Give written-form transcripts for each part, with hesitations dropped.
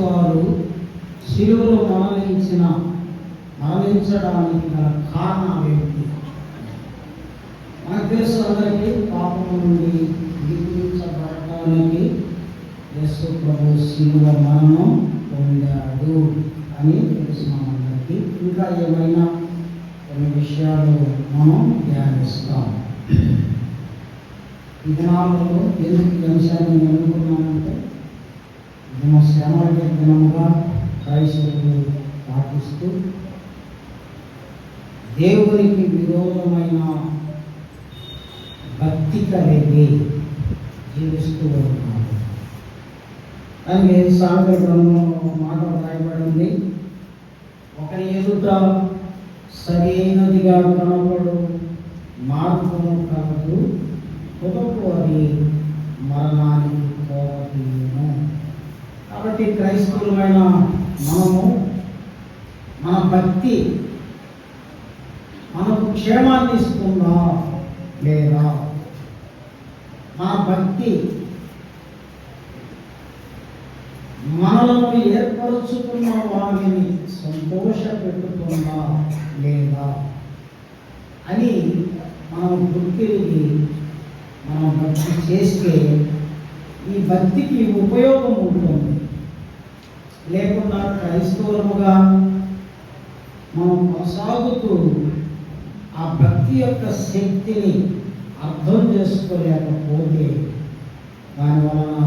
వారు శిలువలో మరణించడానికి గల కారణాలు ఏంటి? మనకు తెలుసు అందరికీ, పాపం నుండి విడిపించబడటానికి యేసు ప్రభు శిలువ మరణం పొందాడు అని తెలుసు మనందరికీ. ఇంకా ఏమైనా కొన్ని విషయాలు మనం ధ్యానిస్తాం. ఈ దినాలలో ఎందుకు ఈ అంశాన్ని ఎన్నుకున్నానంటే, దిన శ్రమల దినముగా క్రైస్తవులు పాటిస్తూ దేవునికి విరోధమైన భక్తి కలిగి జీవిస్తూ ఉన్నారు. అని సామెతల గ్రంథంలో ఒక మాట రాయబడింది, ఒకరి ఎదుట సరైనదిగా కనపడు మార్గము కలదు, పొదపు అది మరణానికి పోవటము. కాబట్టి క్రైస్తవులమైన మనము మన భక్తి మనకు క్షేమాన్ని ఇస్తుందా లేదా? మన భక్తి మనలను ఏర్పరుచుకున్న వారిని సంతోషపెట్టుతుందా లేదా అని మనం గుర్తిరిగి మనం భక్తి చేస్తే ఈ భక్తికి ఉపయోగం ఉంటుంది. లేకుండా క్రైస్తవులుగా మనం కొనసాగుతూ ఆ భక్తి యొక్క శక్తిని అర్థం చేసుకోలేకపోతే దానివలన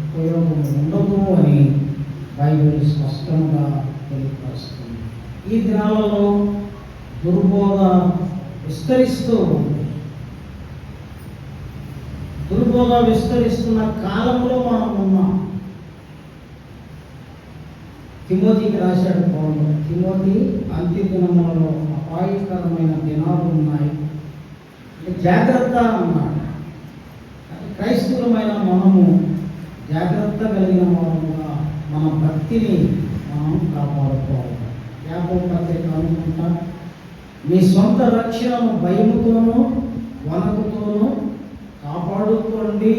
ఉపయోగం ఉండదు అని బైబిల్ స్పష్టంగా తెలియపరుస్తుంది. ఈ దినాలలో దుర్బోధ విస్తరిస్తూ ఉంది. దుర్బోధ విస్తరిస్తున్న కాలంలో మనం ఉన్నాం. తిమోతికి రాశాడు పౌలు, తిమోతి, అంత్య దినములలో అపాయకరమైన దినాలు ఉన్నాయి, జాగ్రత్త అన్నాడు. క్రైస్తవులమైన మనము జాగ్రత్త కలిగిన వారముగా మన భక్తిని మనం కాపాడుకోవాలి. యాకోబు పత్రిక అనుకుంటా, మీ సొంత రక్షణను భయముతోనూ వణకుతోనూ కాపాడుకోండి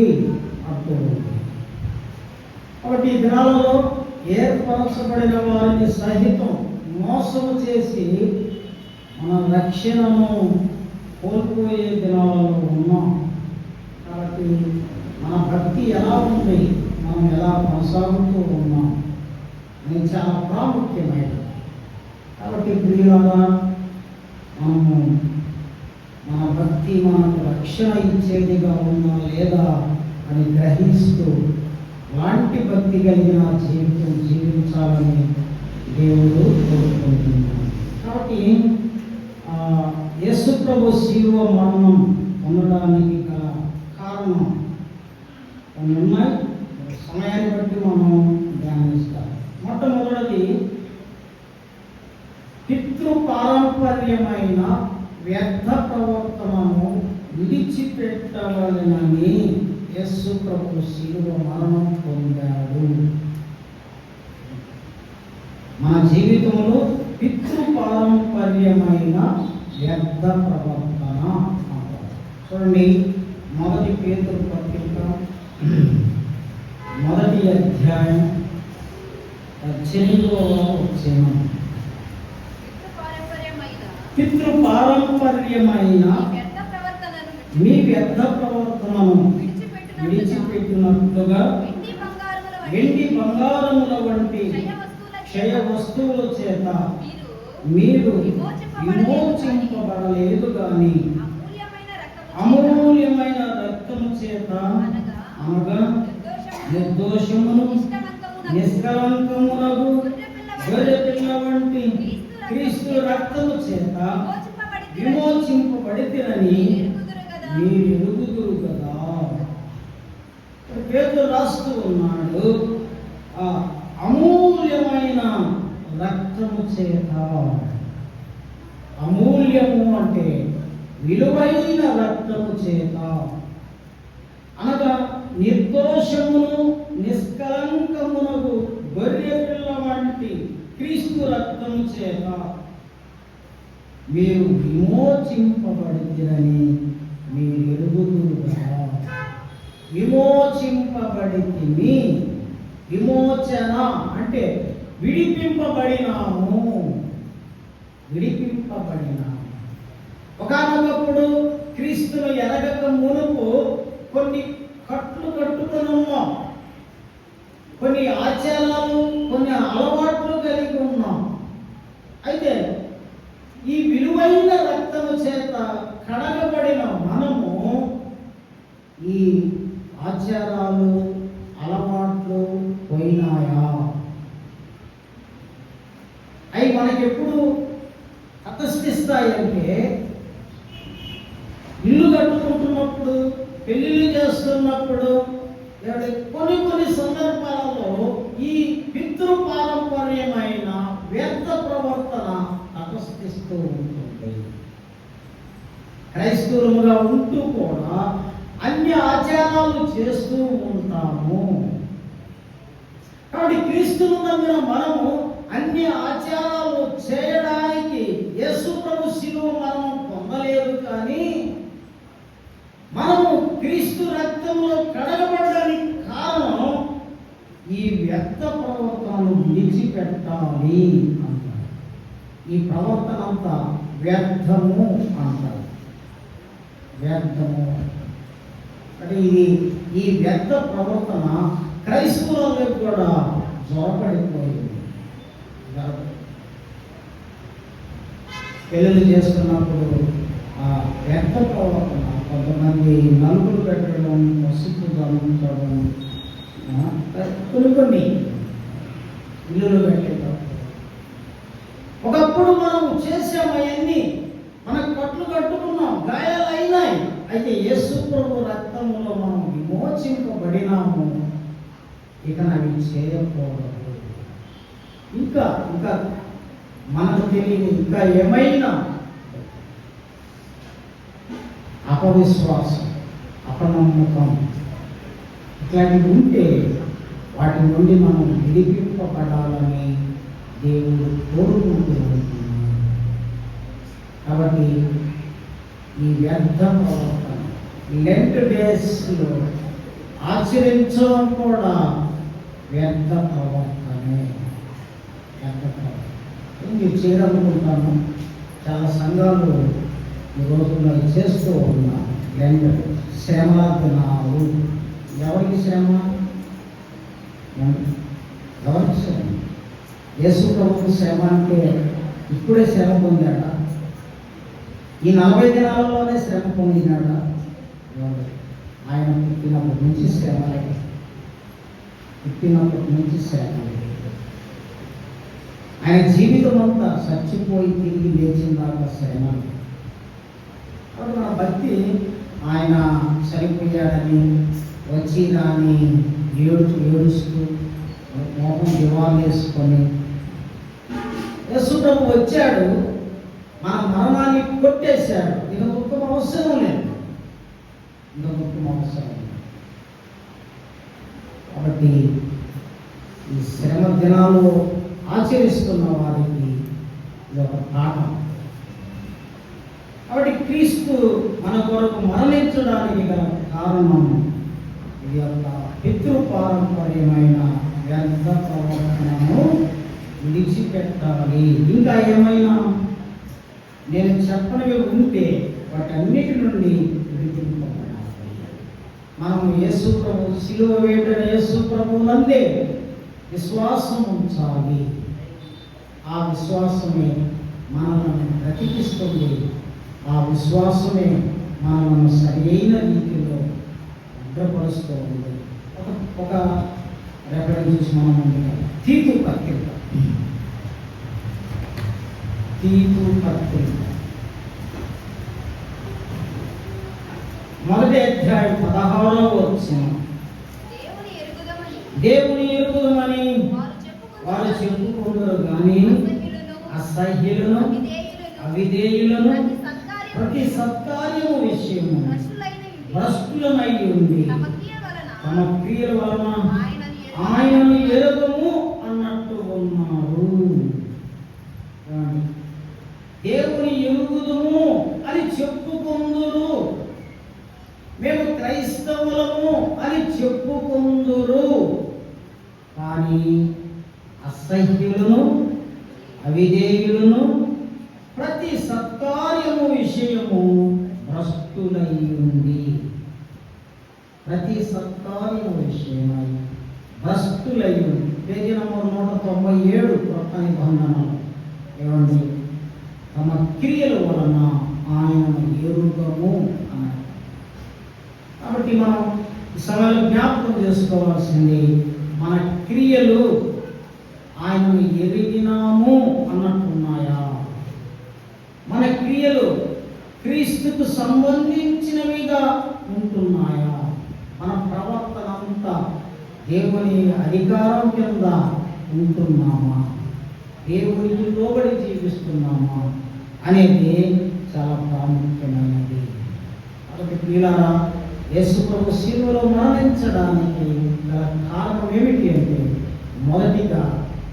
అంటుంది. కాబట్టి ఈ దినాలలో ఏర్పరచబడిన వారిని సహితం మోసము చేసి మన రక్షణను కోల్పోయే దినాలలో ఉన్నాం. కాబట్టి మన భక్తి ఎలా ఉంది, మనం ఎలా కొనసాగుతూ ఉన్నాం అని చాలా ప్రాముఖ్యమైనది. కాబట్టి ప్రియులారా, మనము మన భక్తి మనకు రక్షణ ఇచ్చేదిగా ఉందా లేదా అని గ్రహిస్తూ అలాంటి భక్తి కలిగిన జీవితం జీవించాలని దేవుడు కోరుకుంటున్నాడు. కాబట్టి యేసు ప్రభు శిలువ మరణం పొందడానికి గల కారణం కొన్ని ఉన్నాయి. సమయాన్ని బట్టి మనం ధ్యానిస్తాం. మొట్టమొదటిది, పితృపారంపర్యమైన వ్యర్థ ప్రవర్తనను విడిచిపెట్టవాలని యేసు ప్రభు శిలువ మరణం పొందాడు. మన జీవితంలో పితృపారంపర్యమైన వ్యర్థ ప్రవర్తన చూడండి. 1 పేతురు పత్రిక 1వ అధ్యాయం 18వ వచనం, పితృపారంపర్యమైన మీ వ్యర్థ ప్రవర్తనను విడిచిపెట్టినట్లుగా వెండి బంగారముల వంటి క్షయ వస్తువుల చేత మీరు విమోచింపబడలేదు కానీ అమూల్యమైన రక్తము చేత, అనగా నిర్దోషమును నిష్కలంకమునగు గొర్రెపిల్ల వంటి క్రీస్తు రక్తము చేత విమోచింపబడితిరని మీరు ఎరుగుదురు కదా. పేతురు రాస్తూ ఉన్నాడు, ఆ అమూల్యమైన రక్తము చేత. అమూల్యము అంటే విలువైన రక్తము చేత, అనగా నిర్దోషమును నిష్కలంకమునకు గొర్రె పిల్ల వంటి క్రీస్తు రక్తము చేత మీరు విమోచింపబడితిరని మీరు ఎరుగుదురు కదా. విమోచింపబడితిమి విమోచన అంటే విడిపింపబడినాము. విడిపింపబడినాము. ఒకానొకప్పుడు క్రీస్తును ఎరగక మునుపు కొన్ని కట్లు కట్టుకొని ఉన్నాం, కొన్ని ఆచారాలు, కొన్ని అలవాట్లు కలిగి ఉన్నాం. అయితే ఈ విలువైన రక్తము చేత కడగబడిన మనము ఈ ఆచారాలు, అలవాట్లు పోయినాయా? అవి మనకెప్పుడు ప్రతిష్ఠిస్తాయంటే ఇల్లు కట్టుకుంటున్నప్పుడు, పెళ్లిళ్ళు చేస్తున్నప్పుడు, కొన్ని సందర్భాలలో ఈ పితృపారంపర్యమైన వ్యర్థ ప్రవర్తన ప్రతిష్ఠిస్తూ ఉంటుంది. క్రైస్తవులుగా ఉంటూ కూడా అన్ని ఆచారాలు చేస్తూ ఉంటాము. కాబట్టి క్రీస్తును నమ్మిన మనము అన్ని ఆచారాలు చేయడానికి యేసు ప్రభు శిలువ మరణం పొందలేదు, కానీ మనము క్రీస్తు రక్తంలో కడగబడడానికి కారణం ఈ వ్యర్థ ప్రవర్తనను విడిచిపెట్టాలి అంటారు. ఈ ప్రవర్తన అంతా వ్యర్థము అంటారు. వ్యర్థము అంటే ఈ వ్యర్థ ప్రవర్తన క్రైస్తవులకు కూడా జ్వరపడిపోయింది. పెళ్ళిళ్ళు చేస్తున్నప్పుడు ఆ వ్యర్థ ప్రవర్తన, కొంతమంది నలుగురు పెట్టడం, పసుపు దంచడం, కొన్ని ఇల్లులు పెట్టేటప్పుడు ఒకప్పుడు మనం చేసామవన్నీ, మనకు కట్లు కట్టుకున్నాం, గాయాలు అయినాయి. అయితే యేసు ప్రభు రక్తంలో మనం విమోచింపబడినాము. ఇక అవి చేయకూడదు. ఇంకా మనకు తెలియని ఇంకా ఏమైనా అపవిశ్వాసం, అపనమ్మకం ఇట్లాంటివి ఉంటే వాటి నుండి మనం విడిపింపబడాలని దేవుడు కోరుకుంటూ ఉంటున్నాడు. కాబట్టి ఈ వ్యర్థ ప్రవర్తన లెంట్ డేస్లో ఆచరించడం కూడా వ్యర్థ ప్రవర్తనే. మీరు చేయాలనుకుంటాను. చాలా సంఘాలు ఈ రోజుల్లో చేస్తూ ఉన్నారు. లెంట్ శ్రమల దినాలు. ఎవరికి శ్రమ? ఎవరికి శ్రమ? యేసు ప్రభువుకు శ్రమ అంటే ఇప్పుడే శ్రమ పొందాడా? ఈ 40 దినాలలోనే శ్రమ పొందినాడా? ఆయన పుట్టినప్పటి నుంచి శ్రమలే. పుట్టినప్పటి నుంచి శ్రమలే. ఆయన జీవితం అంతా చచ్చిపోయి తిరిగి లేచిన దాకా శ్రమలు. కాబట్టి మన భక్తి ఆయన చనిపోయాడని వచ్చి దాన్ని ఏడుస్తూ మోహం దివాలు వేసుకొని, యేసు ప్రభు వచ్చాడు, మన మరణాన్ని కొట్టేశాడు, ఇక దుఃఖం అవసరం లేదు. కాబట్టి ఈ శ్రమ దినాలు ఆచరిస్తున్న వారికి ఇది ఒక పాఠం. కాబట్టి క్రీస్తు మన కొరకు మరణించడానికి గల కారణం ఇది ఒక పితృపారంపర్యమైన వ్యర్థ ప్రవర్తనను విడిచిపెట్టాలి. ఇంకా ఏమైనా నేను చెప్పనివి ఉంటే వాటన్నిటి నుండి విడిపింపబడాలి. మనం యేసు ప్రభు శిలువ వేయబడిన యేసు ప్రభు నందే విశ్వాసం ఉంచాలి. ఆ విశ్వాసమే మనల్ని బ్రతికిస్తుంది. ఆ విశ్వాసమే మనల్ని సరైన రీతిలో భద్రపరుస్తూ ఉంది. ఒక రెఫరెన్స్ మనం తీతు పత్రిక మొదటి అధ్యాయం 16వ వచనం. దేవుని ఎరుగుదమని వారు చెప్పుకుంటారు కానీ అసహ్యులను, అవిధేయులను, ప్రతి సత్కార్యము విషయము భ్రష్టులమై ఉండి తమ క్రియల వలన ఆయనను ఎరుగము అన్నట్టు ఉన్నారు. దేవుని ఎరుగుదుము అని చెప్పుకుందురు, మేము క్రైస్తవులము అని చెప్పుకుందురు, అవిధేయులను ప్రతి సత్కార్యము విషయము భ్రష్టులై ఉండి, ప్రతి సత్కార్యము విషయమై భ్రష్టులై ఉండి. పేజీ నంబర్ 197 కొత్త నిబంధనలు. ఏమండి? తమ క్రియల వలన ఆయనను ఎరుగము అన్నారు. కాబట్టి మనం ఈ సమయంలో జ్ఞాపకం చేసుకోవాల్సింది, మన క్రియలు ఆయనను ఎరిగినాము అన్నట్టున్నాయా? మన క్రియలు క్రీస్తుకు సంబంధించినవిగా ఉంటున్నాయా? మన ప్రవర్తన అంతా దేవుని అధికారం కింద ఉంటున్నామా? దేవునికి లోబడి జీవిస్తున్నామా అనేది చాలా ప్రాముఖ్యమైనది. కాబట్టి ప్రియులారా, యేసు ప్రభు శిలువలో మరణించడానికి గల కారణం ఏమిటి అంటే, మొదటిగా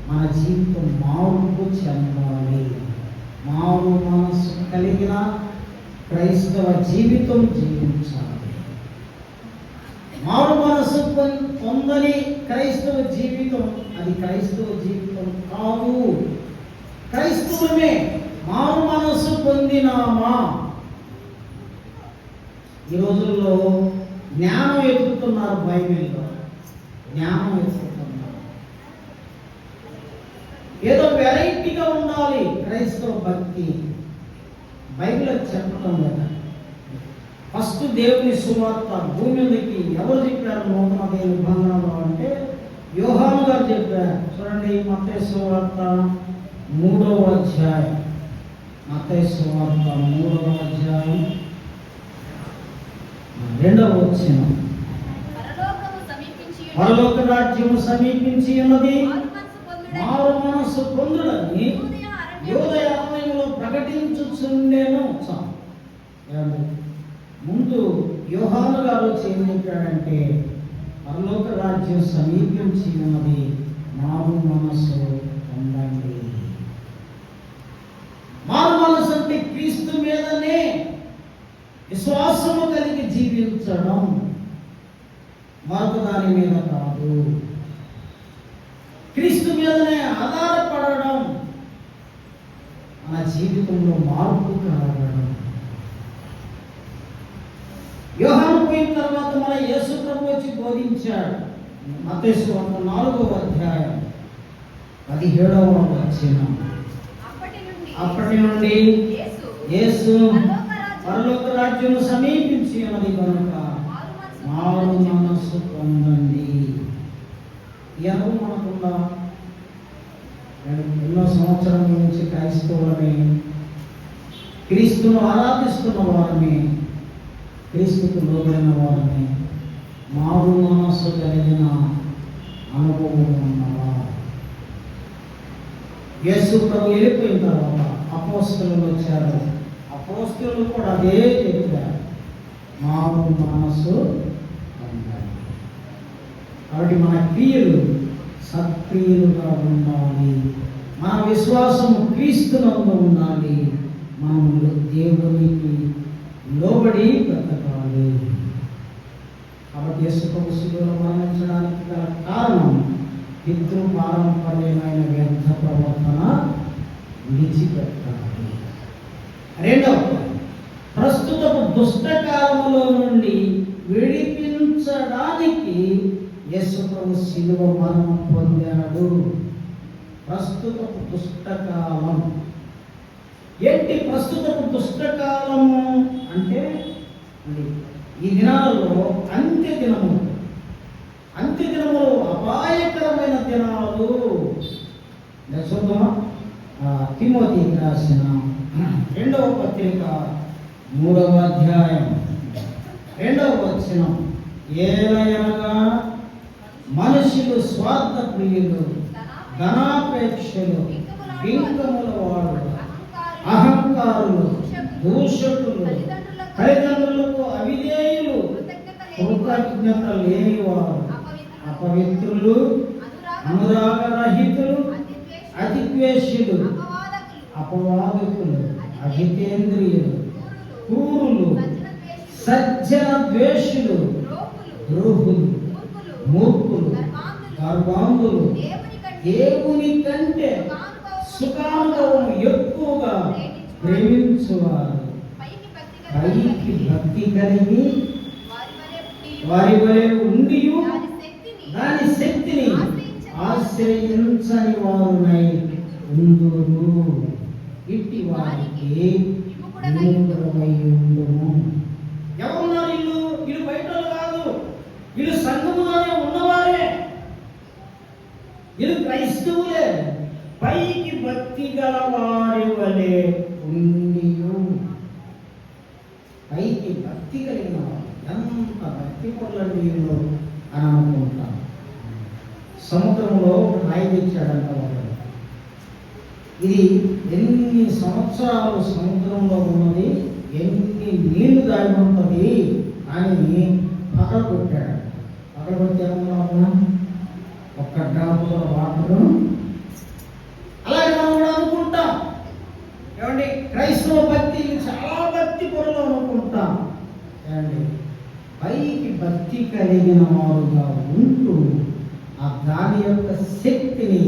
మన జీవితం మార్పు చెందాలి. మారు మనసు కలిగిన క్రైస్తవ జీవితం జీవించాలి. మారు మనసు పొందని క్రైస్తవ జీవితం అది క్రైస్తవ జీవితం కాదు. క్రైస్తవమే. మారు మనసు పొందినామా? ఈ రోజుల్లో జ్ఞానం ఎదుగుతున్నారు. బైబిల్లో జ్ఞానం ఎదుగుతున్నారు. ఏదో వెరైటీగా ఉండాలి క్రైస్తవ భక్తి. బైబిల్ చెప్పడం లేదా? ఫస్ట్ దేవుని సువార్త భూమి మీదకి ఎవరు చెప్పారు నూతన నిబంధనలో అంటే యోహాను గారు చెప్పారు. చూడండి, మత్తయి సువార్త 3వ అధ్యాయం. మత్తయి సువార్త 3వ అధ్యాయం 2వ వచనం. పరలోక రాజ్యము సమీపించి ఉన్నది, మారు మనసు పొందుడని యూదయ అరణ్యములో ప్రకటించుచుండెను. ముందు యోహాను గారు ఏం చెప్పాడంటే, పరలోక రాజ్యం సమీపించి ఉన్నది, మారు మనసు పొందండి. మారు మనసు అంటే క్రీస్తు మీదనే విశ్వాసము కలిగి జీవించడం, మరొక దాని మీద కాదు. క్రీస్తు మీదనే ఆధారపడడం, మన జీవితంలో మార్పు కలగడం. యోహాను పోయిన తర్వాత మన యేసు ప్రభు వచ్చి బోధించాడు. మత్తయి సువార్త 4వ అధ్యాయం 17వ వచనం. అప్పటి నుండి యేసు పరలోక రాజ్యము సమీపించి ఉన్నది కనుక మారు మనస్సు పొందండి. ఎవరు మనకుండా ఎన్నో సంవత్సరాల నుంచి క్రైస్తవులమే, క్రీస్తును ఆరాధిస్తున్న వారమే, క్రీస్తుకు లోబడిన వారమే, మారు మనస్సు కలిగిన అనుభవం ఉన్నవా? యేసు ప్రభు వెళ్ళిపోయిన తర్వాత అపోస్తలులు వచ్చారు. అపోస్తలులు కూడా అదే చెప్పారు, మారు మనస్సు పొందాలి. కాబట్టి మన క్రియలు సత్క్రియలుగా ఉండాలి. మన విశ్వాసము క్రీస్తునందు ఉండాలి. మనము దేవునికి లోబడి బ్రతకాలి. కాబట్టి యేసు ప్రభు శిలువలో మరణించడానికి గల కారణం పితృ పారంపర్యమైన వ్యర్థ ప్రవర్తన విడిచిపెట్టాలి. రెండవ, ప్రస్తుతపు దుష్టకాలములో నుండి విడిపించడానికి యేసు ప్రభు శిలువ మరణం పొందాడు. ప్రస్తుతపు దుష్టకాలం ఏంటి? ప్రస్తుతపు దుష్టకాలము అంటే ఈ దినాలలో అంత్యదినము, అంత్యదినములు అపాయకరమైన దినాలు. చూద్దామా? తిమోతికి రాసిన 2వ పత్రిక 3వ అధ్యాయం 2వ వచనం. ఏలయనగా మనుషులు స్వార్థ ప్రియులు, ధనాపేక్షలు, బింకముల వాడు, అహంకారులు, దూషకులు, తల్లిదండ్రులకు అవిధేయులు, కృతజ్ఞత లేనివారు, అపవిత్రులు, అనురాగరహితులు, అతిద్వేషులు, అపవాదకులు, అజితేంద్రియులు, క్రూరులు, సజ్జన ద్వేషులు, ద్రోహులు, మూర్ఖులు, గర్వాంధులు, దేవుని కంటే సుఖానుభవం ఎక్కువగా ప్రేమించువారు పైకి భక్తి కలిగి వారి వలె ఉండి దాని శక్తిని ఆశ్రయించని వారునై ఉందురు. ఇట్టి వారికి విముఖులమై ఉండుము. ఎవరున్నారు వీళ్ళు? వీళ్ళు బయట కాదు, వీళ్ళు సంఘములోనే ఉన్నవారే, వీళ్ళు క్రైస్తవులే. పైకి భక్తి గల వారి వలె ఉండి, పైకి భక్తి కలిగిన వారు ఎంత భక్తి పనులను వీళ్ళు అని అనుకుంటాం. సముద్రంలో రాయి తెచ్చాడంట వాడు. ఇది ఎన్ని సంవత్సరాలు సముద్రంలో ఉన్నది, ఎన్ని నీళ్లు దాగి ఉంటుంది అని పగలగొట్టాడు. పగలగొట్టే ఒక్క డ్రాప్ వాటర్. అలాగే మనం కూడా అనుకుంటాం, ఏమండి క్రైస్తవ భక్తి చాలా భక్తి పనులు అనుకుంటాం. ఏమండి పైకి భక్తి కలిగిన వారుగా ఉంటూ ఆ దాని యొక్క శక్తిని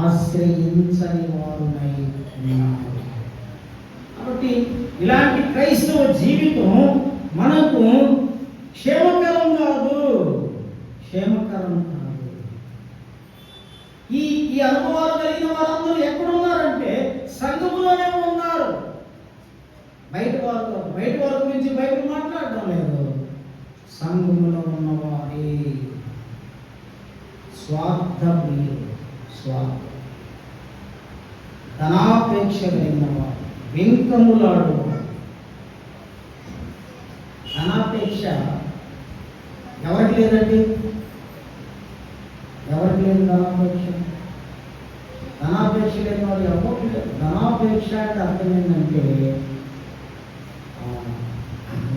ఆశ్రయించని వారునై ఉన్నారు. కాబట్టి ఇలాంటి క్రైస్తవ జీవితం మనకు క్షేమకరం కాదు, క్షేమకరం కాదు. ఈ అనుభవాలు కలిగిన వారందరూ ఎక్కడున్నారంటే సంఘములోనే ఉన్నారు. బయట వారి గురించి బయట మాట్లాడడం లేదు. సంఘములో ఉన్నవారే స్వార్థ ప్రియులు, ధనాపేక్ష కలిగిన వారు, వెంకములాడు. ధనాపేక్ష ఎవరికి లేదండి? ఎవరికి లేదు ధనాపేక్ష? ధనాపేక్ష లేని వారు ఎవరికి లేదు. ధనాపేక్ష అంటే అర్థం ఏంటంటే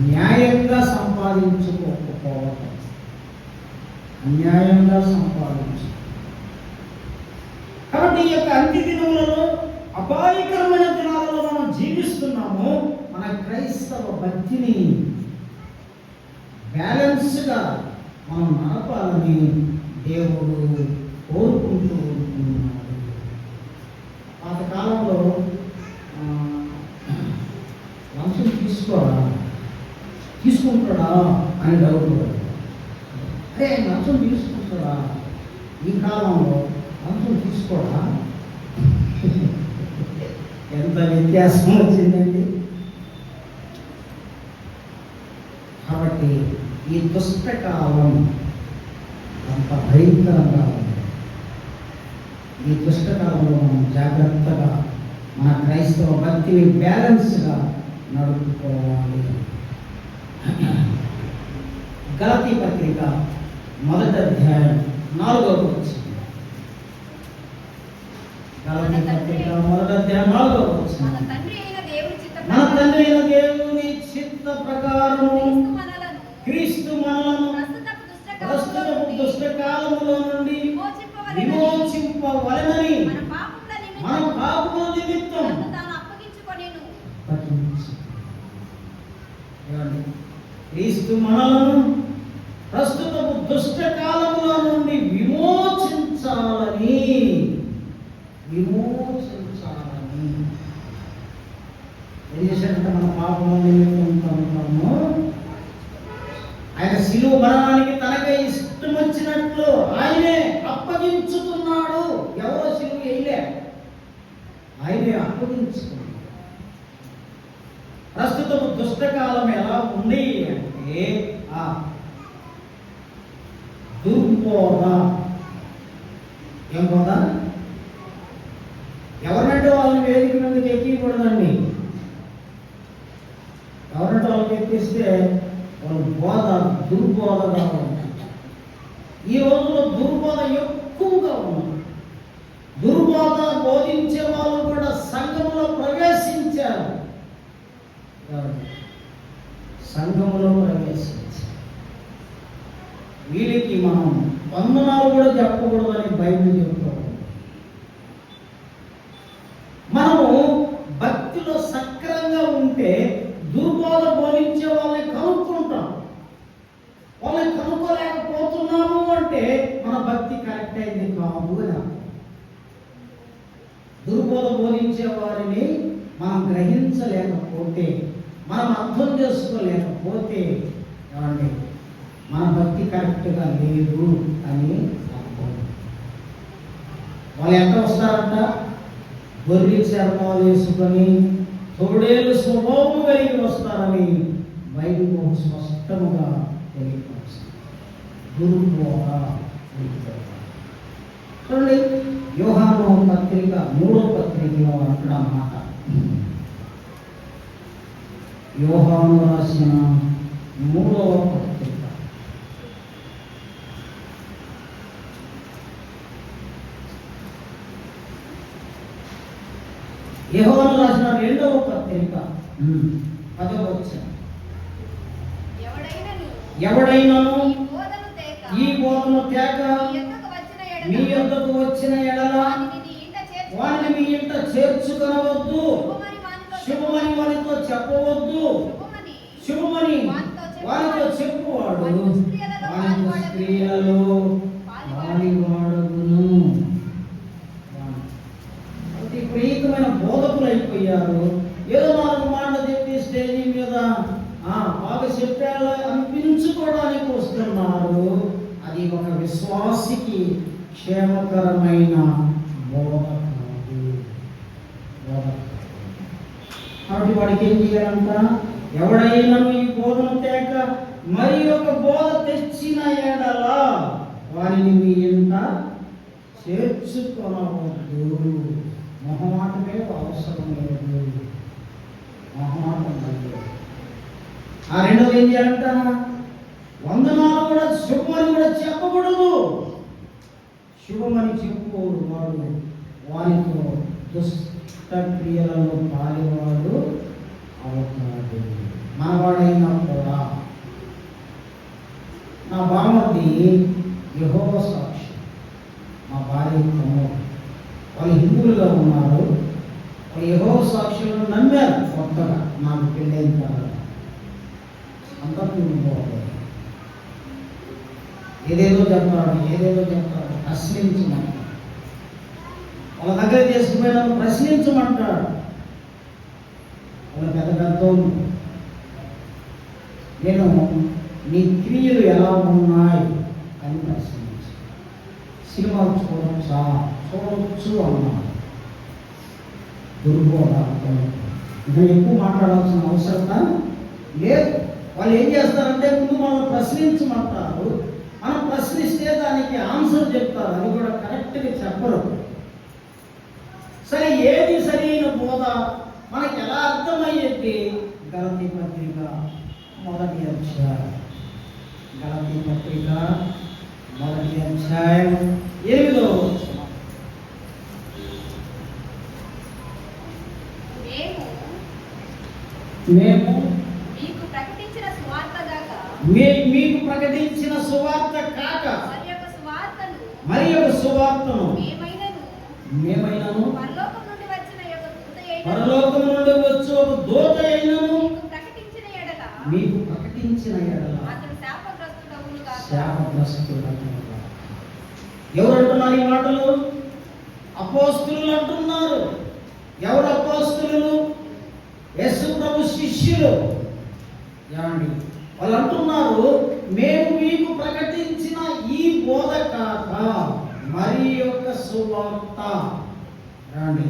న్యాయంగా సంపాదించుకోకపోవటం, అన్యాయంగా సంపాదించు. కాబట్టి ఈ యొక్క అంత్య దినములలో అపాయకరమైన దినాలలో మనం జీవిస్తున్నాము. మన క్రైస్తవ భక్తిని బ్యాలెన్స్గా మనం నడపాలని దేవుడు కోరుకుంటూ ఉంటున్నాడు. పాతకాలంలో లంచం తీసుకుంటాడా అని డౌట్. అరే లంచం తీసుకుంటాడా? ఈ కాలంలో లంచం తీసుకోడా? ఎంత వ్యత్యాసం వచ్చిందండి. కాబట్టి ఈ దుష్టకాలం అంత భయంకరంగా ఉంది. ఈ దుష్టకాలంలో మనం జాగ్రత్తగా మన క్రైస్తవ భక్తిని బ్యాలెన్స్గా నడుపుకోవాలి. గలతీ పత్రిక 1వ అధ్యాయం 4వ వచనం. గలతీ పత్రిక 1వ అధ్యాయం 4వ వచనం. మన తండ్రి అయిన దేవుని చిత్త ప్రకారము క్రీస్తు మనలను ప్రస్తుతపు దుష్టకాలములో నుండి విమోచింపవలెనని మన పాపముల నిమిత్తం క్రీస్తు మనలను ప్రస్తుతపు దుష్టకాలముల నుండి విమోచించాలని ఏం చేశాడంటే మన పాపముల నిమిత్తం ఆయన శిలువ మరణానికి తనకే ఇష్టం వచ్చినట్లు ఆయనే అప్పగించుతున్నాడు. ఎవరో శిలువ వేయలే, ఆయనే అప్పగించుకున్నాడు. ప్రస్తుతం దుష్టకాలం ఎలా ఉంది అంటే దుర్బోధ. ఏం బోధ? ఎవరంటే వాళ్ళని వేదిక మీదకి ఎక్కికూడదండి. ఎవరంటే వాళ్ళకి ఎక్కిస్తే వాళ్ళు బోధ దుర్బోధగా ఉంటుంది. ఈ రోజుల్లో దుర్బోధ ఎక్కువగా ఉంది. దుర్బోధ బోధించే వాళ్ళు కూడా సంఘంలో ప్రవేశించారు. సంఘంలో ప్రవేశించారు. వీళ్ళకి మనం వందనాలు కూడా చెప్పకూడదని బైబిల్ చెప్తాం. మనము భక్తిలో సక్రంగా ఉంటే దుర్బోధ బోధించే వాళ్ళని కనుక్కుంటాం. వాళ్ళని కనుక్కోలేకపోతున్నాము అంటే మన భక్తి కరెక్ట్ అయింది కాదు అని. దుర్బోధ బోధించే వారిని మనం గ్రహించలేకపోతే, మనం అర్థం చేసుకోలేకపోతే ఏమండి మన భక్తి కరెక్ట్గా లేదు అని అర్థం. వాళ్ళు ఎక్కడ వస్తారంట? గొర్రె చర్మాలు వేసుకొని తోడేలు స్వభావం కలిగి వస్తారని బైబిల్ బహు స్పష్టముగా తెలియపరుస్తుంది. గురుబోధ. చూడండి, యోహాను పత్రిక 3వ పత్రికలో అంటున్న మాట. యోహాను రాసిన 3వ పత్రిక యోహాను రాసిన 2వ పత్రిక 10వ వచనం. ఎవడైనను ఈ బోధను తేక మీ యొద్దకు వచ్చిన ఎడల వారిని మీ ఇంట చేర్చుకొనవద్దు, శుభమని వారితో చెప్పవద్దు. శుభమని వారితో చెప్పువాడు వారి స్త్రీలలో వాడివాడును. విపరీతమైన బోధకులు అయిపోయారు. ఏదో 4 మాటలు చెప్పి స్టేజీ మీద బాగా చెప్పాలో అనిపించుకోవడానికి వస్తున్నారు. అది ఒక విశ్వాసికి క్షేమకరమైన బోధ కాదు. కాబట్టి వాడికి ఏం చేయాలంట? ఎవడైనా ఈ బోధన తేక మరి ఒక బోధ తెచ్చిన ఎడల వారిని మీ ఇంట చేర్చుకొనవద్దు. మొహమాటమే అవసరం లేదు. మొహమాటం లేదు. ఆ రెండోది ఏం చేయాలంట? వందనాలు కూడా శుభమని కూడా చెప్పకూడదు. శుభమని చెప్పుకోడు వాడు వారితో దుష్ట క్రియలలో పాలివాడు అవుతాడు. మనవాడైనా కూడా నా బామర్ది యెహోవా సాక్షి, మా భార్య వాళ్ళు హిందువులుగా ఉన్నారు. వాళ్ళు యెహోవా సాక్షులను నమ్మారు. కొత్తగా నాకు పెళ్ళైన తర్వాత అంతా ఏదేదో చెప్తాడు, ప్రశ్నించమంటాడు. వాళ్ళ దగ్గర చేసుకుపోయిన ప్రశ్నించమంటాడు. వాళ్ళ పెద్ద నేను నీ క్రియలు ఎలా ఉన్నాయి అని ప్రశ్నించు. సినిమాలు చూడవచ్చు అన్నాడు. దుర్బోధ. ఇంకా ఎక్కువ మాట్లాడాల్సిన అవసరం లేదు. వాళ్ళు ఏం చేస్తారంటే ముందు మనం ప్రశ్నించమంటారు. మనం ప్రశ్నిస్తే దానికి ఆన్సర్ చెప్తారు. అది కూడా కరెక్ట్గా చెప్పరు. సరే, ఏది సరైన బోధ మనకి ఎలా అర్థమయ్యేది? గలతీ పత్రిక 1వ అధ్యాయం. గలతీ పత్రిక 1వ అధ్యాయం 8వ వచనం. మేము మీకు ప్రకటించిన సువార్త కాక మరి ఒక సువార్తను మేమైనను పరలోకం నుండి వచ్చి ఒక దూత అయినను మీకు ప్రకటించిన ఎడల శాపగ్రస్తుడగును. ఎవరు అంటున్నారు ఈ మాటలు? అపోస్తలులు అంటున్నారు. ఎవరు అపోస్తలులు? యేసు ప్రభు శిష్యులు. ఏమండి, వాళ్ళు అంటున్నారు, మేము మీకు ప్రకటించిన ఈ బోధ కాక మరి యొక్క సువార్త ఏమండి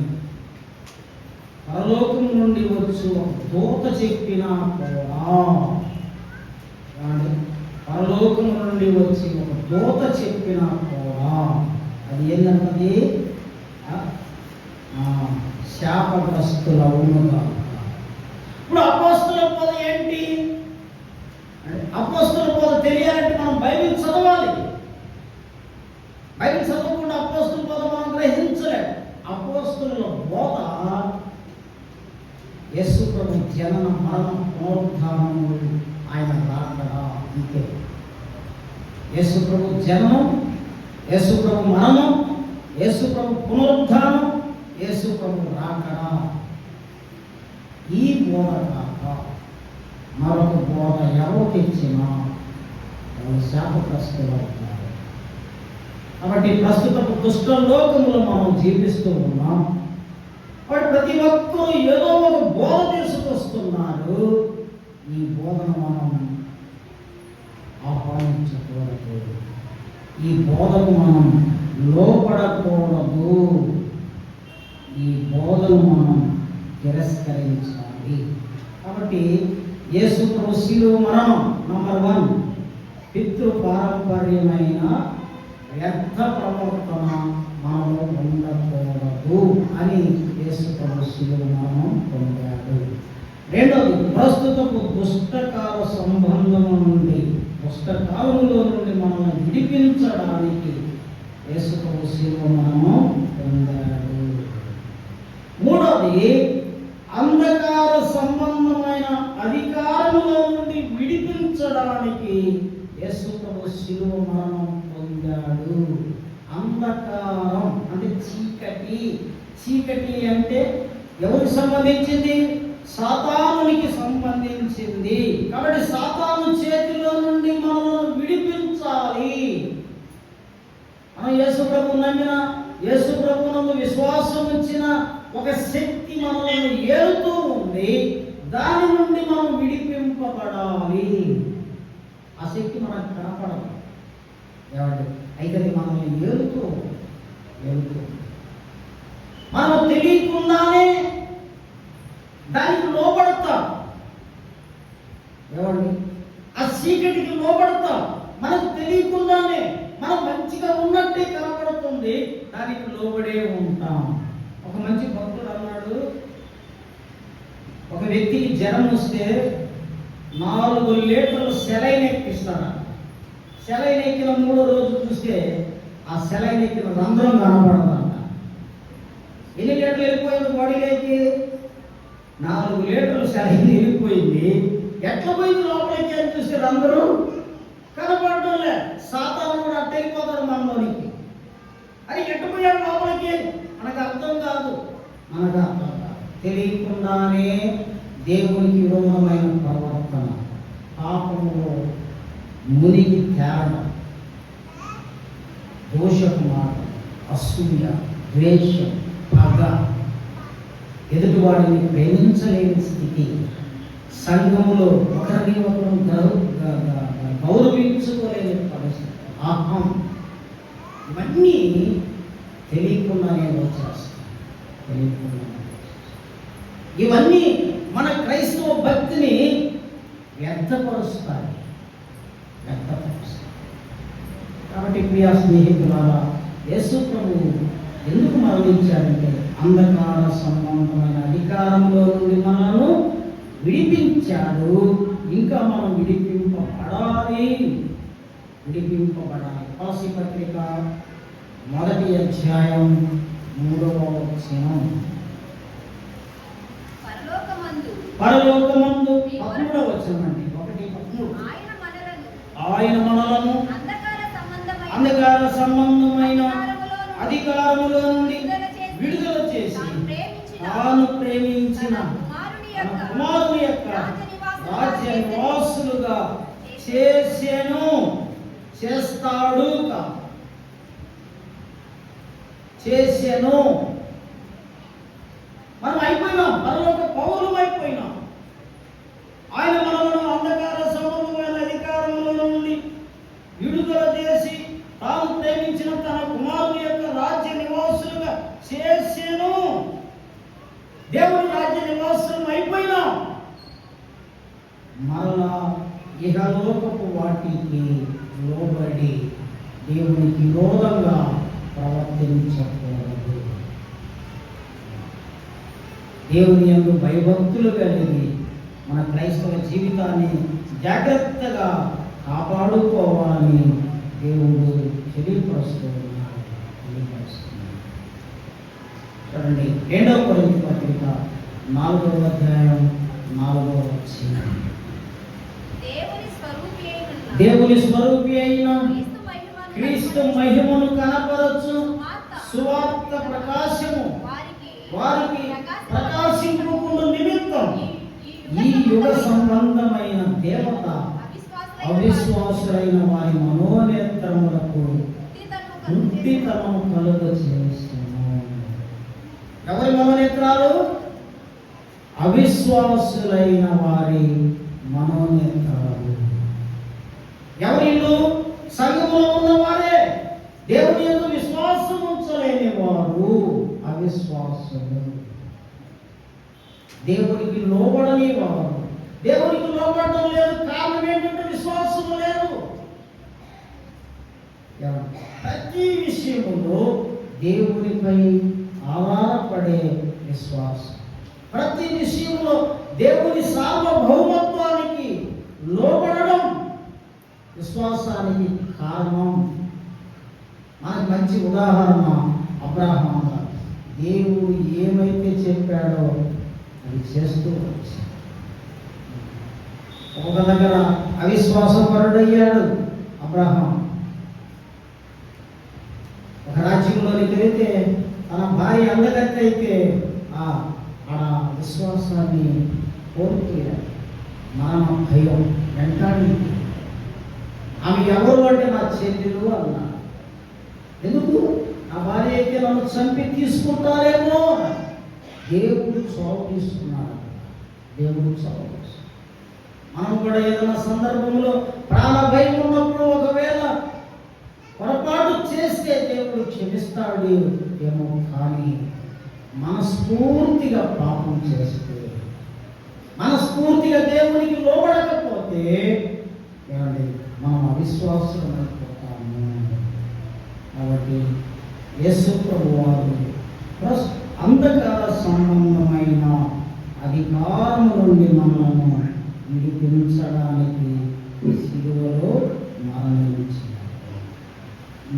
పరలోకం నుండి వచ్చు దూత చెప్పినా కూడా, ఏమండి పరలోకం నుండి వచ్చి ఒక దూత చెప్పినా కూడా అది ఏంటన్నది శాపగ్రస్తులవునుగా. ఇప్పుడు అపోస్తల బోధ ఏంటి? అపోస్తల బోధ తెలియాలంటే మనం బైబిల్ చదవాలి. బైబిల్ చదవకుండా అపోస్తల బోధ మనం గ్రహించలేము. అపోస్తలుల బోధ యేసు ప్రభు జనన మరణ పునరుద్ధానములు ఆయన రాకడ. అంతే. యేసు ప్రభు జననం, యేసు ప్రభు మరణం, యేసు ప్రభు పునరుద్ధానం, యేసు ప్రభు రాకడ. ఈ బోధ కాక మరొక బోధ ఎవరు తెచ్చినా వాళ్ళు శాపగ్రస్తులు అవుతారు. కాబట్టి ప్రస్తుత దుష్ట లోకములో మనం జీవిస్తూ ఉన్నాం. ప్రతి ఒక్కరూ ఏదో ఒక బోధ తీసుకొస్తున్నారు. ఈ బోధన మనం ఆహ్వానించకూడదు, ఈ బోధకు మనం లోపడకూడదు, ఈ బోధను మనం తిరస్కరించాలి. కాబట్టి యేసు ప్రభు శిలువ మరణం నంబర్ 1, పితృ పారంపర్యమైన వ్యర్థ ప్రవర్తన మనలో ఉండకూడదు అని యేసు ప్రభు శిలువ మరణం పొందాడు. రెండవది, ప్రస్తుతపు దుష్టకాల సంబంధం నుండి, దుష్టకాలంలో నుండి మనల్ని విడిపించడానికి యేసు ప్రభు శిలువ మరణం పొందాడు. మూడవది, అంధకార సంబంధమైన అధికారంలో నుండి విడిపించడానికి యేసు ప్రభు శిలువ మరణం పొందాడు. అంధకారం అంటే చీకటి. చీకటి అంటే ఎవరికి సంబంధించింది? సాతానునికి సంబంధించింది. కాబట్టి సాతాను చేతిలో నుండి మనల్ని విడిపించాలి. మనం యేసు ప్రభు నమ్మిన, యేసు ప్రభువునందు విశ్వాసం ఉంచిన ఒక శక్తి మనల్ని ఏలుతూ ఉంది. దాని నుండి మనం విడిపింపబడాలి. ఆ శక్తి మనకు కనపడదు, అయితే మనల్ని ఏలుతూ మనం తెలియకుండానే దానికి లోపడతాం. ఆ చీకటికి లోపడతాం. మనకు తెలియకుండానే మనం మంచిగా ఉన్నట్టే కనపడుతుంది, దానికి లోబడే ఉంటాం. ఒక మంచి భక్తుడు అన్నాడు, ఒక వ్యక్తికి జ్వరం వస్తే 4 లీటర్లు సెలైన్ ఎక్కిస్తాడు. సెలైన్ ఎక్కిన 3వ రోజు చూస్తే ఆ సెలైన్ ఎక్కిన రంధ్రం కనపడదంట. ఎన్ని లీటర్లు వెళ్ళిపోయింది బాడీలోకి? 4 లీటర్లు సెలైన్ వెళ్ళిపోయింది. ఎట్లా పోయింది లోపలికి అని చూస్తే రంధ్రం కనపడటం లే. సాతాను కూడా అట్ట వెళ్ళిపోతాడు మనలోనికి. అది ఎట్టుపోయాడు లోపలికి మనకు అర్థం కాదు. తెలియకుండానే దేవునికి విరోధమైన ప్రవర్తన, పాపంలో మునిగి తేరడం, దోషపు మాట, అసూయ, ద్వేషం, పగ, ఎదుటివాడిని ప్రేమించలేని స్థితి, సంఘములో ఒకరిని ఒకరు గౌరవించుకోలేని పరిస్థితి, అహం, ఇవన్నీ తెలియకుండానే వచ్చేస్తాయి. ఇవన్నీ మన క్రైస్తవ భక్తిని వ్యర్థపరుస్తాయి. కాబట్టి ప్రియ స్నేహితులారా, యేసు ప్రభువు ఎందుకు మరణించాడంటే అంధకార సంబంధమైన అధికారంలో నుండి మనల్ని విడిపించాడు. ఇంకా మనం విడిపింపబడాలి. కొలస్సీ పత్రిక 1వ అధ్యాయం 3వ వచనం. పరలోకమందు 13వ వచనం అండి. 1:13. ఆయన మనలను అంధకార సంబంధమైన అధికారములో నుండి విడుదల చేసి తాను ప్రేమించిన కుమారుని యొక్క రాజ్య నివాసులుగా చేసెను. మనం అయిపోయినాం, పరలోక పౌరులం అయిపోయినాం. ఆయన మనలను అంధకార సంబంధమైన అధికారంలో నుండి విడుదల చేసి తాను ప్రేమించిన తన కుమారుని యొక్క రాజ్య నివాసులుగా చేసెను. దేవుని రాజ్య నివాసులం అయిపోయినాం. మరలా ఇహలోకపు వాటికి లోబడి దేవునికి విరోధంగా ప్రవర్తించకూడదు. దేవుని యందు భయభక్తులు కలిగి మన క్రైస్తవ జీవితాన్ని జాగ్రత్తగా కాపాడుకోవాలని దేవుడు తెలియపరుస్తున్నాడు. చూడండి, 2వ కొరింథీ పత్రిక 4వ అధ్యాయం 4వ వచనం. దేవుని స్వరూపి అయిన క్రీస్తు మహిమను కనపరచు సువార్త ప్రకాశము వారికి ప్రకాశింపుకున్న నిమిత్తం ఈ యుగ సంబంధమైన దేవత అవిశ్వాసులైన వారి మనోనేత్రములకు కుంటితనము కలుగ చేస్తున్నారు. ఎవరి మనోనేత్రాలు? అవిశ్వాసులైన వారి మనోనేత్రాలు. ఎవరిల్లు? సంఘములో ఉన్నవారే. దేవుని యందు విశ్వాసం ఉంచలేని వారు అవిశ్వాసులు. దేవునికి లోబడని వారు. దేవునికి లోబడడం లేదు. కారణం ఏంటంటే విశ్వాసం లేదు. ప్రతి విషయంలో దేవునిపై ఆధారపడే విశ్వాసం, ప్రతి విషయంలో దేవుని సార్వభౌమత్వానికి లోబడడం విశ్వాసానికి కారణం. మనకు మంచి ఉదాహరణ అబ్రహాము గారు. దేవుడు ఏమైతే చెప్పాడో అది చేస్తూ వచ్చాడు. ఒక దగ్గర అవిశ్వాసపరుడయ్యాడు అబ్రహాం. ఒక రాజ్యంలోనికి వెళితే తన భార్య అందగత్తి అయితే ఆ విశ్వాసాన్ని కోల్పోయాడు. మరణ భయం వెంటాడి ఆమె ఎవరు అంటే నా చెల్లెలు అన్నాడు. ఎందుకు? నా భార్య అయితే నన్ను చంపి తీసుకుంటారేమో. దేవుడు చొరవ తీసుకున్నాడు. దేవుడు చొరవ తీసుకున్నాడు. మనం కూడా ఏదైనా సందర్భంలో ప్రాణ భయం ఉన్నప్పుడు ఒకవేళ పొరపాటు చేస్తే దేవుడు క్షమిస్తాడు ఏమో, కానీ మనస్ఫూర్తిగా పాపం చేస్తే, మనస్ఫూర్తిగా దేవునికి లోబడకపోతే మనం అవిశ్వాసులమైపోతాము. కాబట్టి యేసు ప్రభువారు అంధకార సంబంధమైన అధికారము నుండి మనలను విడిపించడానికి శిలువలో మరణించారు.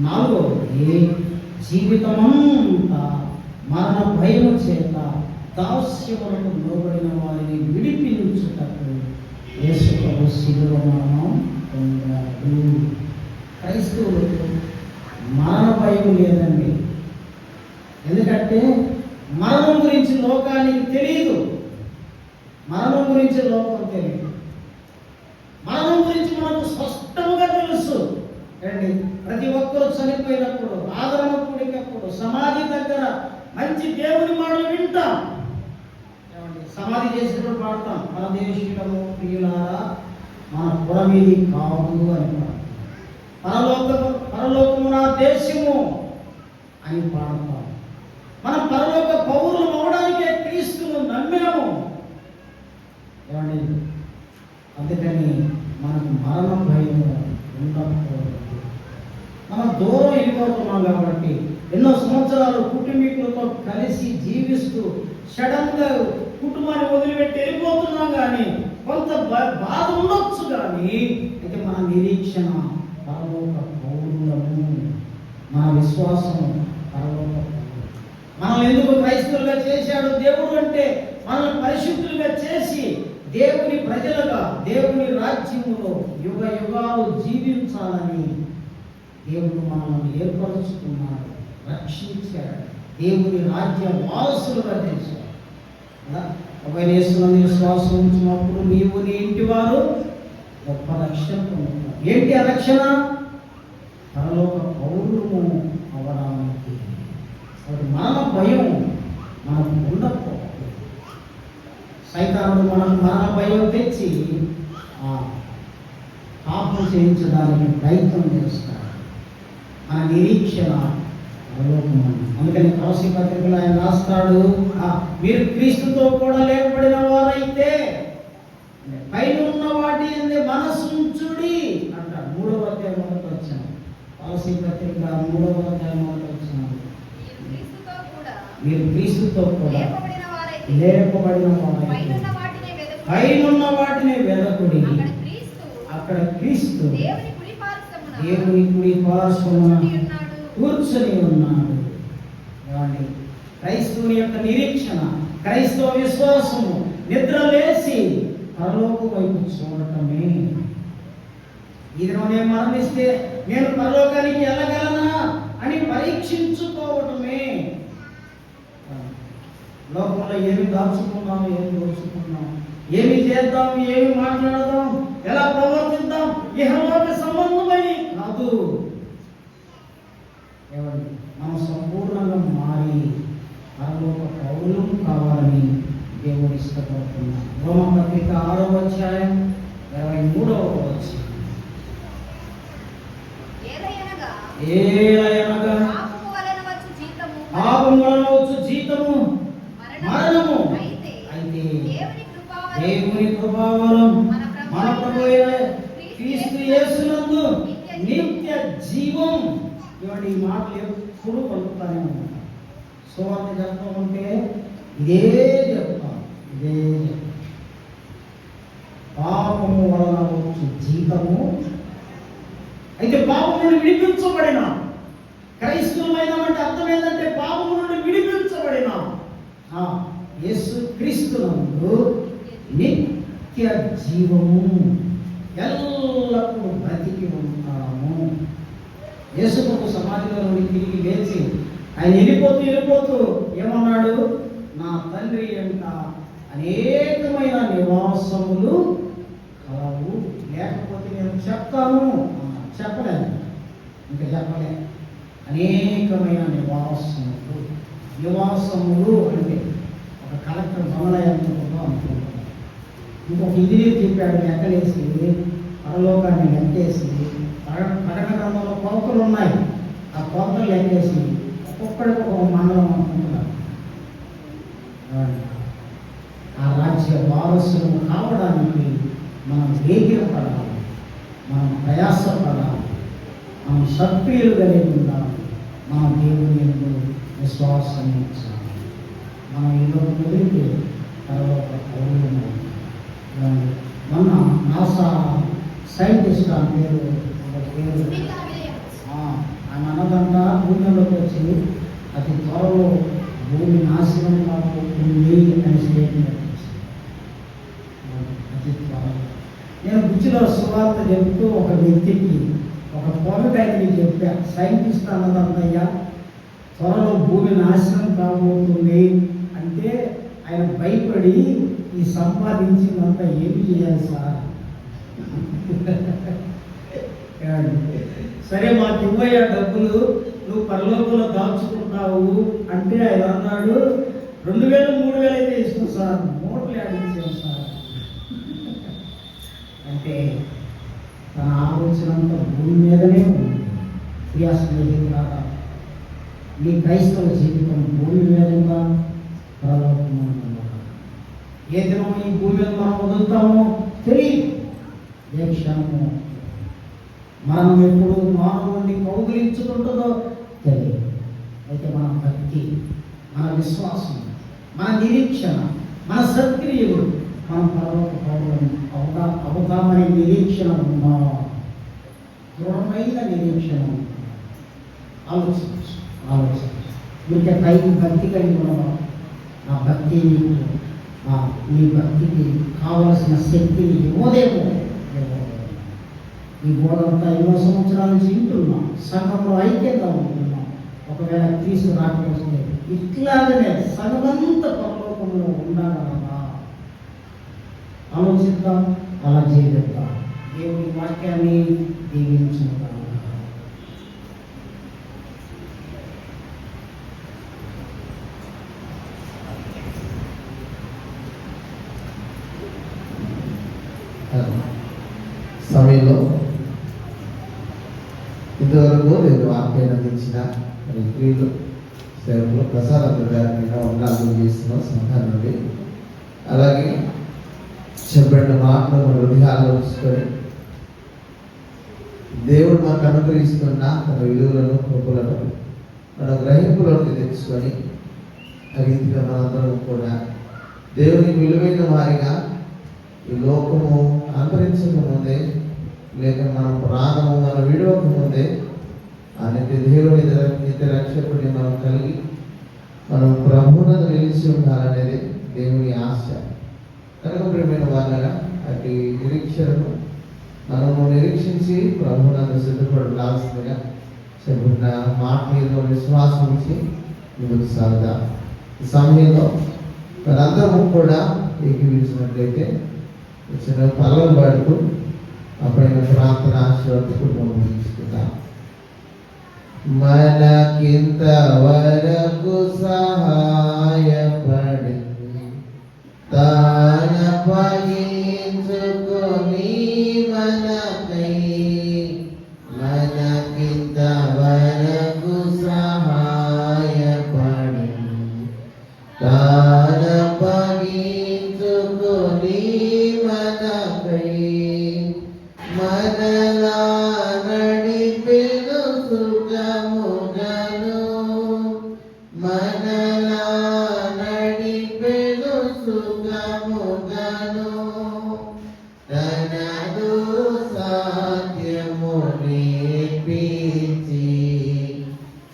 నాలుగవది, జీవితమంతా మరణ భయము చేత దాస్యములకు లోబడిన వారిని విడిపించుటకు యేసు ప్రభు శిలువ మరణం పొందాడు. క్రైస్తవులకు మరణ భయం లేదండి. ఎందుకంటే మరణం గురించి లోకానికి తెలియదు. మరణం గురించి లోకం తెలియదు. మరణం గురించి మనకు స్పష్టంగా తెలుసు. రండి, ప్రతి ఒక్కరూ చనిపోయినప్పుడు, ఆదరణ కూడినప్పుడు, సమాధి దగ్గర మంచి దేవుని మాటలు వింటాం. సమాధి చేసినప్పుడు పాడతాం, మన దేశము ప్రియులారా మన పురమీది కాదు అని పాడతాం. పరలోకము నా దేశము అని పాడతాం. మనం పరలోక పౌరులు అవడానికే క్రీస్తును నమ్మినాము. ఏమండి, అందుకని మనకు మరణ భయం ఉండకూడదు. మనం దూరం వెళ్ళిపోతున్నాం కాబట్టి ఎన్నో సంవత్సరాలు కుటుంబీకులతో కలిసి జీవిస్తూ సడన్గా కుటుంబాన్ని వదిలిపెట్టి వెళ్ళిపోతున్నాం. కానీ కొంత బాధ ఉండొచ్చు, కానీ అయితే మన నిరీక్షణ పరలోక పౌరులము, మన విశ్వాసం పరలోక పౌరులు. మనల్ని ఎందుకు క్రైస్తవులుగా చేశాడు దేవుడు అంటే మనల్ని పరిశుద్ధులుగా చేసి దేవుని ప్రజలుగా దేవుని రాజ్యములో యుగ యుగాలు జీవించాలని దేవుడు మనల్ని ఏర్పరుచుకున్నాడు, రక్షించాడు, దేవుని రాజ్య వారసులుగా చేశాడు. ఒకవేళ యేసునందు విశ్వాసం ఉంచినప్పుడు నీవు నీ ఇంటి వారు గొప్ప రక్షణ పొందుతారు. ఏంటి ఆ రక్షణ? పరలోక పౌరులము అవడానికి. మన భయం మనకు ఉండకపోవాలి. సైతానుడు మనకు మరణ భయం తెచ్చి పాపం చేయించడానికి ప్రయత్నం చేస్తాడు. మన నిరీక్షణ పరలోకము. అందుకని కొలస్సీ పత్రికలో ఆయన రాస్తాడు, మీరు క్రీస్తుతో కూడా లేపబడిన వారైతే పైన ఉన్న వాటి యందు మనసుంచుడి అంటాడు. 3వ అధ్యాయం మొదటి వచనం. కొలస్సీ పత్రిక 3వ అధ్యాయం మొదటి వచనం. మీరు క్రీస్తుతో కూడా లేపబడిన వారైతే పైనున్న వాటిని వెదకుడి. అక్కడ క్రీస్తు దేవుని కుడి పార్శ్వమున కూర్చొని ఉన్నాడు. క్రైస్తవుని యొక్క నిరీక్షణ, క్రైస్తవ విశ్వాసము నిద్ర లేచి పరలోక వైపు చూడటమే. ఇదిలో నేను మరణిస్తే నేను పరలోకానికి వెళ్ళగలనా అని పరీక్షించుకోవటమే. లోకంలో ఏమి దాచుకున్నాం, ఏమి దోచుకున్నాం, ఏమి చేద్దాం, ఏమి మాట్లాడదాం, ఎలా ప్రవర్తిద్దాం, ఇహలోక సంబంధమని కాదు. ఏమండి, మనం సంపూర్ణంగా మారి పరలోక పౌరులం కావాలని దేవుడు ఇష్టపడుతున్నాడు. పత్రిక 6వ అధ్యాయం 23వ వచనం. ఏలయనగా పాపము వలన వచ్చు జీతము మరణము. అయితే దేవుని కృపావరం మన ప్రభువైన క్రీస్తు యేసునందు నిత్య జీవం. ఇవన్నీ ఈ మాటలు ఎప్పుడు పలుకుతానే ఉంటాయి. సువార్త చెప్తా ఉంటే ఇదే చెప్తాం. పాపము వలన వచ్చు జీతము. అయితే పాపము నుండి విడిపించబడిన క్రైస్తవులమైనటువంటి అర్థం ఏంటంటే పాపము నుండి విడిపించబడిన యేసు క్రీస్తునందు నిత్య జీవము, ఎల్లప్పుడూ బ్రతికి ఉంటాము. యేసు ప్రభు సమాధిలో నుండి తిరిగి లేచి ఆయన వెళ్ళిపోతూ ఏమన్నాడు? నా తండ్రి వెంట అనేకమైన నివాసములు కలవు, లేకపోతే నేను చెప్తాను. చెప్పలేదు, ఇంకా చెప్పలే. అనేకమైన నివాసములు అంటే ఒక కలెక్టర్ బంగ్లా ఎంత ఉందో అనుకుంటున్నాను. ఇంకొక ఇంజనీర్ చెప్పాడు, లెక్కలేసి పరలోకాన్ని లెక్కేసి ప్రకటన గ్రంథంలో కొలతలు ఉన్నాయి. ఆ కొలతలు లెక్కేసి ఒక్కొక్కడికి ఒక మండలం అనుకుంటున్నారు. ఆ రాజ్య వారసులు కావడానికి మనం వేగిరపడాలి, మనం ప్రయాసపడాలి, మనం సక్రియులు కలిగి ఉండాలి, మన దేవుని యందు విశ్వాసం ఉంచాలి. మనం ఏదో వదిలితే తర్వాత పౌరులు. మొన్న నాసా సైంటిస్ట్ ఆ పేరు ఆయన అన్నదంట, భూమిలోకి వచ్చి అతి త్వరలో భూమి నాశనం కాబోతుంది అని స్టేట్మెంట్ ఇచ్చింది. అతి త్వరలో నేను బుచ్చిలో సువార్త చెబుతూ ఒక వ్యక్తికి ఒక పొగటానికి చెప్పా, సైంటిస్ట్ అన్నదంతయ్యా త్వరలో భూమి నాశనం కాబోతుంది అంటే ఆయన భయపడి ఈ సంపాదించిందంతా ఏమి చేయాలి సార్? సరే మాకు ఇవ్వయ్యా డబ్బులు, నువ్వు పరలోకంలో దాచుకుంటావు అంటే ఆయన అన్నాడు 2000 3000 అయితే ఇస్తాం సార్, మూటలు ఆడించాం సార్ అంటే తన ఆలోచన అంతా భూమి మీదనే ఉంది. ప్రియా స్నేహితులారా, మీ క్రైస్తవ జీవితం భూమి మీద పరలోకం. ఏ దినం ఈ భూమి మీద మనం వదులుతామో తెలియదు. ఏ క్షణము మనం ఎప్పుడు మానవుడిని కౌగిలించుకుంటుందో తెలియదు. అయితే మన భక్తి, మన విశ్వాసం, మన నిరీక్షణ, మన సత్క్రియలు మనం పరలోక పౌరులను అవుతామనే నిరీక్షణ ఉందా? దృఢమైన నిరీక్షణ ఆలోచించు. ఇంకా పైకి భక్తి కలిగి ఉన్నావా? ఆ భక్తి నీ భక్తికి కావలసిన శక్తిని ఇవ్వదేమో. ఈ బోధంతా ఎన్నో సంవత్సరాల నుంచి వింటున్నాం, సంఘంలో ఐక్యంగా ఉంటున్నాం. ఒకవేళ క్రీస్తు రాకపోతే ఇట్లాగనే సంఘమంతా పరలోకంలో ఉండగలరా? ఆలోచిద్దాం, అలా చేద్దాం. దేవుని వాక్యాన్ని దీవించుకుందాం. సమయంలో ఇంతవరకు నేను వాక్యాన్ని అందించిన క్రియలు సేవలు ప్రసాద్ గారికి వందనాలు చేస్తున్నాం సంఘం నుండి. అలాగే చెప్పిన మాటలు మన హృదయాల్లో ఉంచుకొని దేవుడు మనకు అనుగ్రహిస్తున్న తన విలువలను కృపలను మన గ్రహింపులోకి తెచ్చుకొని ఆ రీతిగా మనందరం కూడా దేవునికి విలువైన వారిగా ఈ లోకము అంతరించకముందే, లేక మన ప్రాణము మనం విడవకముందే అనేక దేవుని నిత్య రక్షకుడిని మనం కలిగి మనం ప్రభువునందు నిలిచి ఉండాలనేది దేవుని ఆశ. కనుక ప్రియమైన వాళ్ళగా అటు నిరీక్షణను మనము నిరీక్షించి ప్రభువునందు సిద్ధపడాల్సిందిగా చెబుతున్న మాట మీద విశ్వాసం ఉంచి ముందుకు సాగుదాం. ఈ సమయంలో మనందరము కూడా ఏకీవించినట్లయితే వచ్చిన పల్లలు పాడుతూ అప్పుడైన ప్రార్థన ఆశీర్వదించుకుంటూ ముగించుకుందాం. మనకింత వరకు సహాయపడి తాన పగి మనకై మనకింతవరకు సహాయపడి తానప్పగించుకొని మనకై మనలా నడిపెను సుఖముగను మనలా నడిపెను సుఖముగను తనదు సాధ్యము నేర్పించి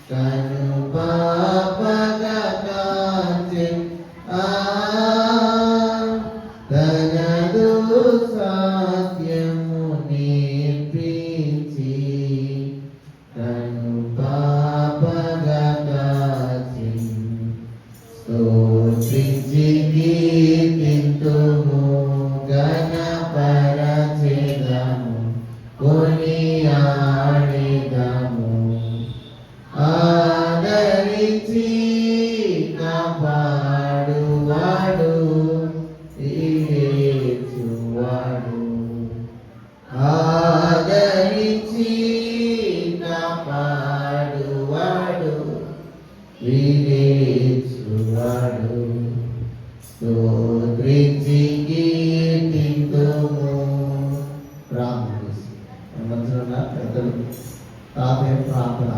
కను పాపగా కాచె తనదు సాధ్యము నేర్పించి కను పాపగా కాచె స్తోత్రించి కీర్తింతుము గణపరచెదము కొనియాడెదము ఆదరించి కాపాడువాడు యేసువాడు ఆదరించి కాపాడువాడు యేసువాడు స్తోత్రించి కీర్తింతుము ప్రార్థన మధ్యలో ఉన్న పెద్దలు తాతయ్య ప్రార్థన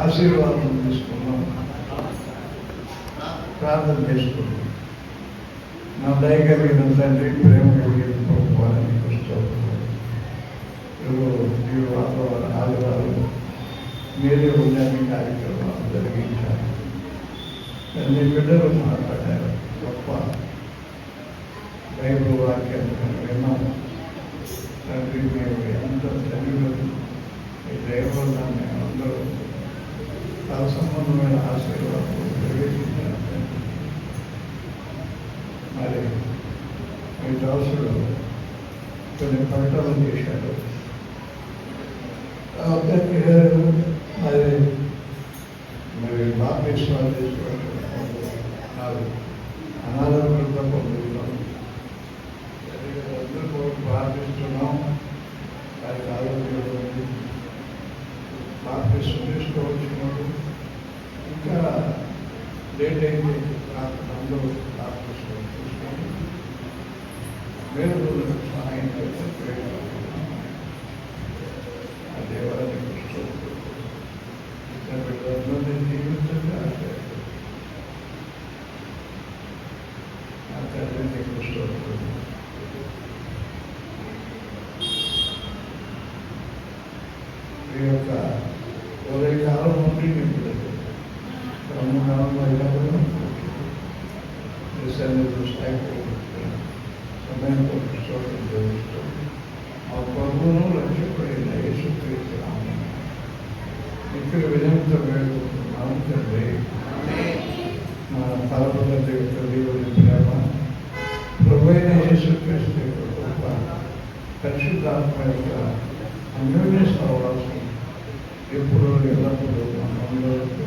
ఆశీర్వాదం తీసుకున్నాం. ప్రార్థన చేసుకున్నాం. నా దయ కలిగిన తండ్రి, ప్రేమ కలిగిన ప్రభువాన్ని ఈ వాతావరణ ఆదివారం మీరే ఉందని కార్యక్రమాలు జరిగించారు. తండ్రి బిడ్డలు మాట్లాడారు. గొప్ప బైబిల్ వాక్యాన్ని విన్నాం. తండ్రి మేము ఎంత ధన్యులు. ఈ దైవంలో మేమందరూ తన సంబంధమైన ఆశీర్వాదం ప్రవేశించారు. మరి మీ దాసుడు కొన్ని ప్రకటనలు చేశాడు. మరి మరి బాప్తిస్మాలు తీసుకోవాలి అనారోగ్యంతో పొందుతున్నాం. అందరూ ప్రార్థిస్తున్నాం. వారికి ఆరోగ్యం బాప్తిస్మం తీసుకోవచ్చినప్పుడు ఇంకా లేట్ అయితే అందరూ బాప్తిస్మం తీసుకొని మీరు సహాయం చేస్తే ఆ దేవాలయాన్ని బిడ్డలందరినీ జీవించండి. ఆ తల్లిని కృష్ణుడు ఈ యొక్క ఉదయకాలం నుండి నింపుతుంది. బ్రహ్మకాలంలో ఎల్లప్పుడూ సమయంతో కృష్ణుడు జోడిస్తూ ఆ ప్రభువును రక్షకుడైన యేసుక్రీస్తు నామమున ఇక్కడ వినయంతో వేడుకుంటున్నాం తండ్రి. మన పరమ దేవత దేవుని ప్రేమ, ప్రభువైన యేసుక్రీస్తు యొక్క కృప, పరిశుద్ధాత్మ యొక్క అన్యోన్య సహవాసం ఎప్పుడు ఎల్లప్పుడూ మనందరికీ